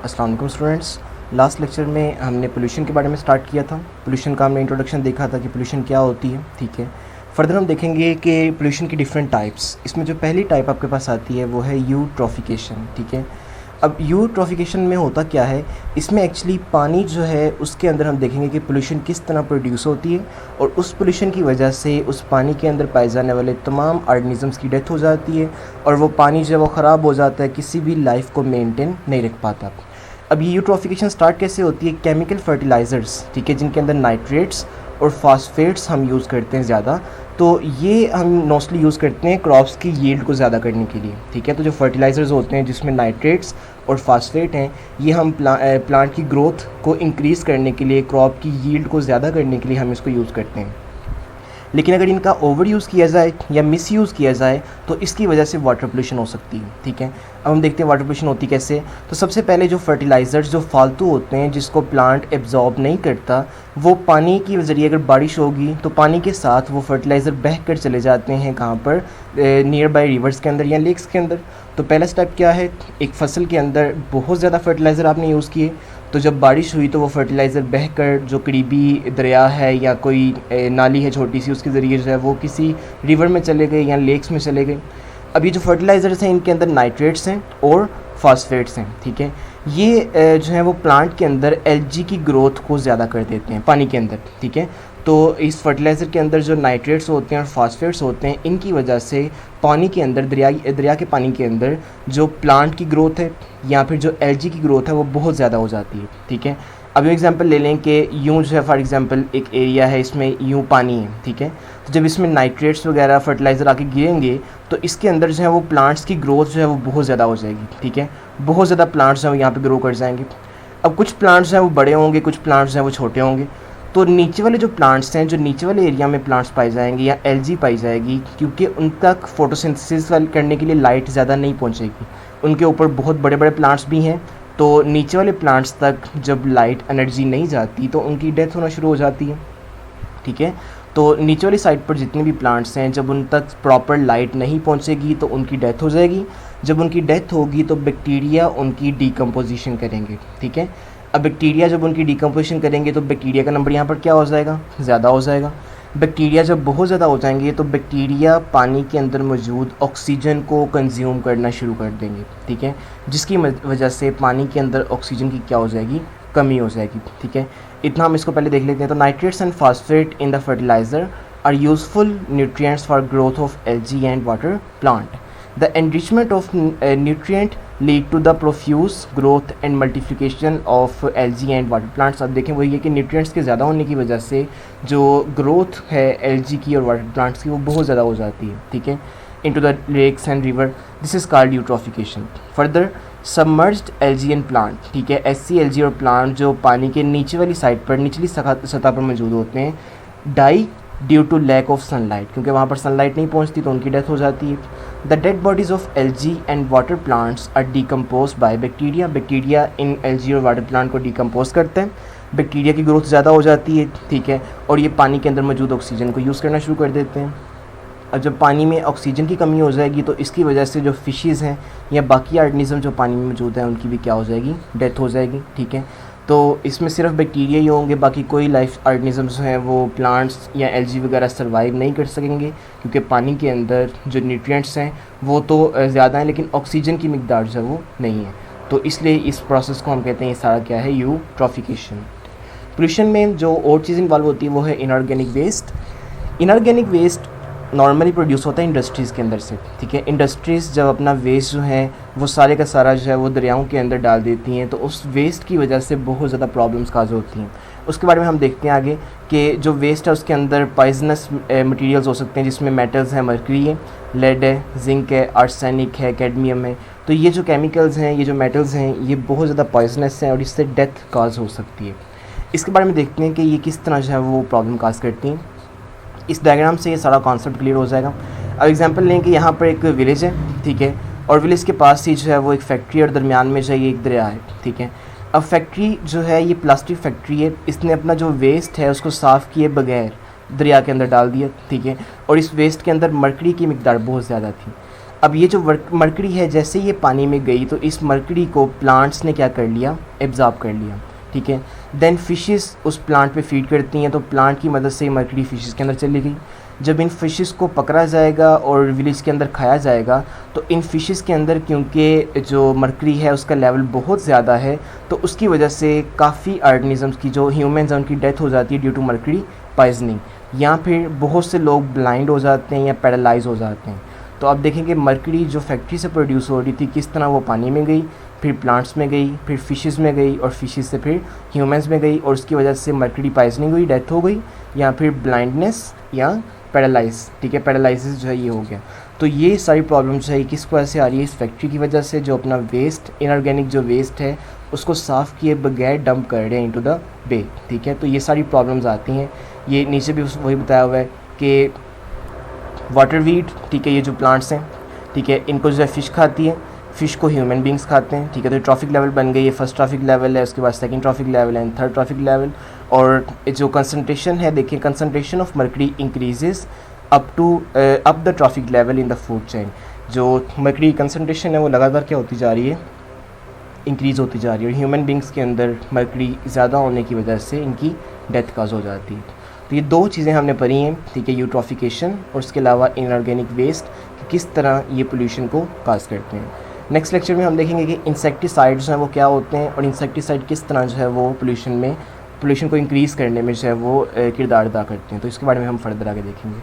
अस्सलाम वालेकुम students. Last lecture में हमने पोल्यूशन के बारे में स्टार्ट किया था। पोल्यूशन का हमने इंट्रोडक्शन देखा था कि पोल्यूशन क्या होती है, ठीक है। फर्दर हम देखेंगे कि पोल्यूशन की डिफरेंट टाइप्स। इसमें जो पहली टाइप आपके पास आती है वो है यूट्रोफिकेशन, ठीक है। अब यूट्रोफिकेशन में होता क्या है, इसमें एक्चुअली पानी जो है उसके अंदर हम देखेंगे कि पोल्यूशन किस तरह प्रोड्यूस होती है और उस पोल्यूशन की वजह से उस पानी के अंदर पाए जाने वाले तमाम ऑर्गेनिज़म्स की डेथ हो जाती है और वो पानी जो है वो ख़राब हो जाता है, किसी भी लाइफ को मेंटेन नहीं रख पाता। अब ये यूट्रोफिकेशन स्टार्ट कैसे होती है, केमिकल फर्टिलाइज़र्स, ठीक है, जिनके अंदर नाइट्रेट्स और फास्फेट्स हम यूज़ करते हैं ज़्यादा। तो ये हम मोस्टली यूज़ करते हैं क्रॉप्स की यील्ड को ज़्यादा करने के लिए, ठीक है। तो जो फर्टिलाइज़र्स होते हैं जिसमें नाइट्रेट्स और फास्फेट हैं, ये हम प्लांट की ग्रोथ को इंक्रीज़ करने के लिए, क्रॉप की यील्ड को ज़्यादा करने के लिए हम इसको यूज़ करते हैं। लेकिन अगर इनका ओवर यूज़ किया जाए या मिस यूज़ किया जाए तो इसकी वजह से वाटर पोल्यूशन हो सकती है, ठीक है। अब हम देखते हैं वाटर पोल्यूशन होती कैसे। तो सबसे पहले जो फर्टिलाइज़र्स जो फालतू होते हैं जिसको प्लांट एब्जॉर्ब नहीं करता, वो पानी के ज़रिए अगर बारिश होगी तो पानी के साथ वो फर्टिलाइज़र बह कर चले जाते हैं कहाँ पर, नियर बाई रिवर्स के अंदर या लेक्स के अंदर। तो पहला स्टेप क्या है, एक फसल के अंदर बहुत ज़्यादा फर्टिलाइज़र आपने यूज़ किए तो जब बारिश हुई तो वो फर्टिलाइज़र बहकर जो करीबी दरिया है या कोई नाली है छोटी सी, उसके ज़रिए जो है वो किसी रिवर में चले गए या लेक्स में चले गए। अब ये जो फर्टिलाइज़र्स हैं इनके अंदर नाइट्रेट्स हैं और फास्फेट्स हैं, ठीक है। ये जो है वो प्लांट के अंदर एल्गी की ग्रोथ को ज़्यादा कर देते हैं पानी के अंदर, ठीक है। तो इस फर्टिलाइज़र के अंदर जो नाइट्रेट्स होते हैं और फास्फेट्स होते हैं, इनकी वजह से पानी के अंदर, दरिया के पानी के अंदर जो प्लांट की ग्रोथ है या फिर जो एल्गी की ग्रोथ है वो बहुत ज़्यादा हो जाती है, ठीक है। अब एग्जांपल ले लें कि यूँ जो है फॉर एग्जांपल एक एरिया है, इसमें यूँ पानी है, ठीक है। तो जब इसमें नाइट्रेट्स वगैरह फर्टिलाइज़र आके गिरेंगे तो इसके अंदर जो है वो प्लांट्स की ग्रोथ जो है वो बहुत ज़्यादा हो जाएगी, ठीक है। बहुत ज़्यादा प्लांट्स जो है यहाँ पर ग्रो कर जाएंगे। अब कुछ प्लांट्स जो हैं वो बड़े होंगे, कुछ प्लांट्स जो हैं वो छोटे होंगे। तो नीचे वाले जो प्लांट्स हैं, जो नीचे वाले एरिया में प्लांट्स पाए जाएंगे या एल्गी पाई जाएगी, क्योंकि उन तक फोटोसिंथेसिस करने के लिए लाइट ज़्यादा नहीं पहुंचेगी। उनके ऊपर बहुत बड़े बड़े प्लांट्स भी हैं, तो नीचे वाले प्लांट्स तक जब लाइट एनर्जी नहीं जाती तो उनकी डेथ होना शुरू हो जाती है, ठीक है। तो नीचे वाली साइड पर जितने भी प्लांट्स हैं, जब उन तक प्रॉपर लाइट नहीं पहुंचेगी तो उनकी डेथ हो जाएगी। जब उनकी डेथ होगी तो बैक्टीरिया उनकी डिकम्पोजिशन करेंगे, ठीक है। अब बैक्टीरिया जब उनकी डिकम्पोजिशन करेंगे तो बैक्टीरिया का नंबर यहाँ पर क्या हो जाएगा, ज़्यादा हो जाएगा। बैक्टीरिया जब बहुत ज़्यादा हो जाएंगे तो बैक्टीरिया पानी के अंदर मौजूद ऑक्सीजन को कंज्यूम करना शुरू कर देंगे, ठीक है, जिसकी वजह से पानी के अंदर ऑक्सीजन की क्या हो जाएगी, कमी हो जाएगी, ठीक है। इतना हम इसको पहले देख लेते हैं। तो nitrates and phosphate in the fertilizer are useful nutrients for growth of algae and water plant. The enrichment of nutrient lead to the profuse growth and multiplication of algae and water plants। अब देखें वही है कि nutrients के ज़्यादा होने की वजह से जो ग्रोथ है एल्गी की और वाटर प्लांट्स की वो बहुत ज़्यादा हो जाती है, ठीक है, into the lakes and river। This is called eutrophication. Further submerged algae and plant, ठीक है, ऐसी एल्गी और प्लांट जो पानी के नीचे वाली साइड पर, निचली सतह पर मौजूद होते हैं, die due to lack of sunlight, क्योंकि वहाँ पर सनलाइट नहीं पहुँचती तो उनकी डेथ हो जाती है। The dead bodies of algae and water plants are decompose by bacteria. Bacteria इन एल्गी और वाटर प्लांट को डिकम्पोज करते हैं। बैक्टीरिया की ग्रोथ ज़्यादा हो जाती है, ठीक है, और ये पानी के अंदर मौजूद ऑक्सीजन को यूज़ करना शुरू कर देते हैं। और जब पानी में ऑक्सीजन की कमी हो जाएगी तो इसकी वजह से जो फिशेज़ हैं या बाकी ऑर्गेनिज़म जो पानी में मौजूद हैं उनकी भी क्या हो जाएगी, डेथ हो जाएगी, ठीक है। तो इसमें सिर्फ बैक्टीरिया ही होंगे, बाकी कोई लाइफ ऑर्गेनिज़म्स हैं वो प्लांट्स या एल्गी वगैरह सर्वाइव नहीं कर सकेंगे, क्योंकि पानी के अंदर जो न्यूट्रिएंट्स हैं वो तो ज़्यादा हैं लेकिन ऑक्सीजन की मिकदार जो है वो नहीं है। तो इसलिए इस प्रोसेस को हम कहते हैं ये सारा क्या है, यूट्रोफिकेशन। पोल्यूशन में जो और चीज़ इन्वॉल्व होती है वो है inorganic waste. Inorganic waste normally produce होता है इंडस्ट्रीज़ के अंदर से, ठीक है। इंडस्ट्रीज़ जब अपना वेस्ट जो है वो सारे का सारा जो है वो दरियाओं के अंदर डाल देती हैं तो उस वेस्ट की वजह से बहुत ज़्यादा प्रॉब्लम्स काज होती हैं। उसके बारे में हम देखते हैं आगे कि जो वेस्ट है उसके अंदर पॉइजनस मटेरियल्स हो सकते हैं, जिसमें मेटल्स हैं, मर्करी है, लेड है, जिंक है, आर्सेनिक है, कैडमियम है। तो ये जो केमिकल्स हैं, ये जो मेटल्स हैं, ये बहुत ज़्यादा पॉइजनस हैं और इससे डेथ काज हो सकती है। इसके बारे में देखते हैं कि ये किस तरह जो है वो प्रॉब्लम काज करती हैं। इस डायग्राम से ये सारा कॉन्सेप्ट क्लियर हो जाएगा। अब एग्जांपल लें कि यहाँ पर एक विलेज है, ठीक है, और विलेज के पास ही जो है वो एक फैक्ट्री और दरमियान में जो है ये एक दरिया है, ठीक है। अब फैक्ट्री जो है ये प्लास्टिक फैक्ट्री है, इसने अपना जो वेस्ट है उसको साफ़ किए बगैर दरिया के अंदर डाल दिया, ठीक है, और इस वेस्ट के अंदर मरकरी की मिकदार बहुत ज़्यादा थी। अब ये जो मरकरी है जैसे ये पानी में गई तो इस मरकरी को प्लांट्स ने क्या कर लिया, एब्जॉर्ब कर लिया, ठीक है। देन फिशेस उस प्लांट पे फीड करती हैं, तो प्लांट की मदद से मरकरी फिशेस के अंदर चली गई। जब इन फिशेस को पकड़ा जाएगा और विलेज के अंदर खाया जाएगा तो इन फिशेस के अंदर क्योंकि जो मरकरी है उसका लेवल बहुत ज़्यादा है, तो उसकी वजह से काफ़ी ऑर्गेनिजम्स की जो ह्यूमंस हैं उनकी डेथ हो जाती है ड्यू टू मरकरी पॉइजनिंग, या फिर बहुत से लोग ब्लाइंड हो जाते हैं या पैरालाइज हो जाते हैं। तो आप देखेंगे मरकरी जो फैक्ट्री से प्रोड्यूस हो रही थी किस तरह वो पानी में गई, फिर प्लांट्स में गई, फिर फिशेस में गई और फिशेस से फिर ह्यूमंस में गई और उसकी वजह से मरकरी पॉइजनिंग हुई, डेथ हो गई, या फिर ब्लाइंडनेस या पैरालाइज, ठीक है, पैरालिसिस जो है ये हो गया। तो ये सारी प्रॉब्लम जो है किस वजह से आ रही है, इस फैक्ट्री की वजह से, जो अपना वेस्ट इनऑर्गेनिक जो वेस्ट है उसको साफ़ किए बगैर डंप कर रहे हैं इनटू द बे, ठीक है। तो ये सारी प्रॉब्लम्स आती हैं। ये नीचे भी वही बताया हुआ है कि वाटर वीड, ठीक है, ये जो प्लांट्स हैं, ठीक है, इनको जो है फ़िश खाती है, फ़िश को ह्यूमन बींग्स खाते हैं, ठीक है। तो ट्रॉफिक लेवल बन गई, ये फर्स्ट ट्रॉफिक लेवल है, उसके बाद सेकंड ट्रॉफिक लेवल है एंड थर्ड ट्रॉफिक लेवल। और जो कंसनट्रेशन है, देखिए concentration of mercury increases up the trophic level in the food chain. जो मरकरी कंसनट्रेशन है वो लगातार क्या होती जा रही है, इंक्रीज़ होती जा रही है, और ह्यूमन बींग्स के अंदर मरकरी ज़्यादा होने की वजह से इनकी डेथ काज हो जाती है। तो ये दो चीज़ें हमने पढ़ी हैं, ठीक है, यूट्रॉफिकेशन और उसके अलावा इनऑर्गेनिक वेस्ट, कि किस तरह ये पोल्यूशन को काज करते हैं। नेक्स्ट लेक्चर में हम देखेंगे कि इंसेक्टिसाइड जो हैं वो क्या होते हैं और इंसेक्टिसाइड किस तरह जो है वो पोल्यूशन को इंक्रीज़ करने में जो है वो किरदार अदा करते हैं। तो इसके बारे में हम फर्दर आगे देखेंगे।